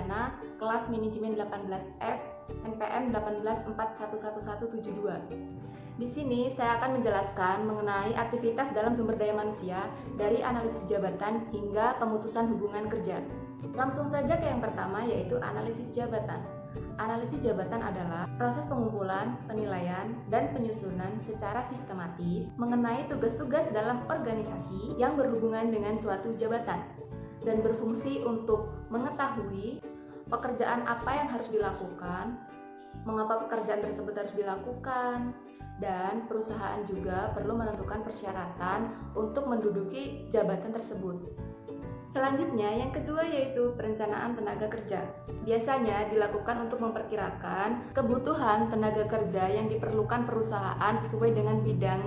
Diana, kelas manajemen 18F, NPM 184111172. Di sini saya akan menjelaskan mengenai aktivitas dalam sumber daya manusia dari analisis jabatan hingga pemutusan hubungan kerja. Langsung saja ke yang pertama, yaitu analisis jabatan. Analisis jabatan adalah proses pengumpulan, penilaian, dan penyusunan secara sistematis mengenai tugas-tugas dalam organisasi yang berhubungan dengan suatu jabatan dan berfungsi untuk mengetahui pekerjaan apa yang harus dilakukan, mengapa pekerjaan tersebut harus dilakukan, dan perusahaan juga perlu menentukan persyaratan untuk menduduki jabatan tersebut. Selanjutnya, yang kedua yaitu perencanaan tenaga kerja. Biasanya dilakukan untuk memperkirakan kebutuhan tenaga kerja yang diperlukan perusahaan sesuai dengan bidang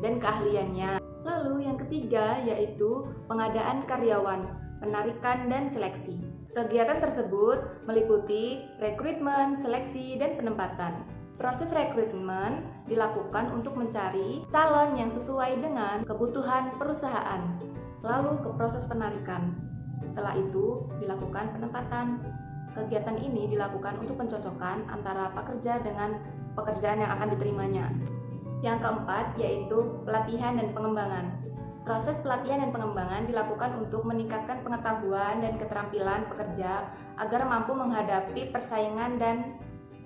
dan keahliannya. Lalu yang ketiga yaitu pengadaan karyawan, penarikan dan seleksi. Kegiatan tersebut meliputi rekrutmen, seleksi, dan penempatan. Proses rekrutmen dilakukan untuk mencari calon yang sesuai dengan kebutuhan perusahaan. Lalu ke proses penarikan. Setelah itu dilakukan penempatan. Kegiatan ini dilakukan untuk pencocokan antara pekerja dengan pekerjaan yang akan diterimanya. Yang keempat yaitu pelatihan dan pengembangan. Proses pelatihan dan pengembangan dilakukan untuk meningkatkan pengetahuan dan keterampilan pekerja agar mampu menghadapi persaingan dan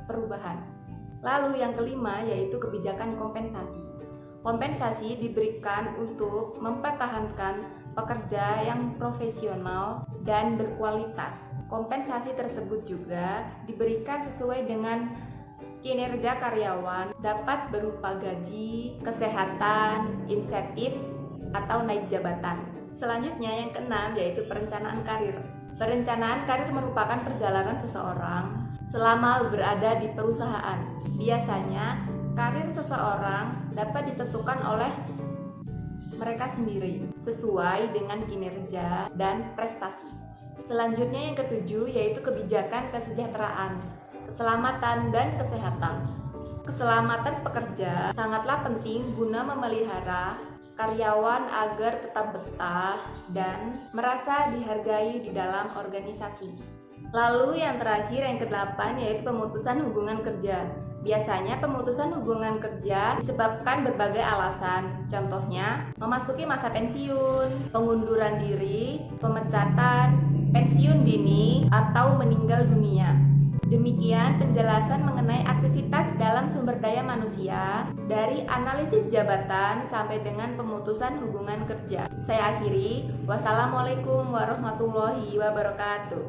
perubahan. Lalu yang kelima yaitu kebijakan kompensasi. Kompensasi diberikan untuk mempertahankan pekerja yang profesional dan berkualitas. Kompensasi tersebut juga diberikan sesuai dengan kinerja karyawan, dapat berupa gaji, kesehatan, insentif, atau naik jabatan. Selanjutnya yang keenam yaitu perencanaan karir. Perencanaan karir merupakan perjalanan seseorang selama berada di perusahaan. Biasanya karir seseorang dapat ditentukan oleh mereka sendiri sesuai dengan kinerja dan prestasi. Selanjutnya yang ketujuh yaitu kebijakan kesejahteraan, keselamatan dan kesehatan. Keselamatan pekerja sangatlah penting guna memelihara karyawan agar tetap betah dan merasa dihargai di dalam organisasi. Lalu yang terakhir yang kedelapan yaitu pemutusan hubungan kerja. Biasanya pemutusan hubungan kerja disebabkan berbagai alasan. Contohnya, memasuki masa pensiun, pengunduran diri, pemecatan, pensiun dini, atau meninggal dunia. Demikian penjelasan mengenai aktivitas dalam sumber daya manusia dari analisis jabatan sampai dengan pemutusan hubungan kerja. Saya akhiri. Wassalamualaikum warahmatullahi wabarakatuh.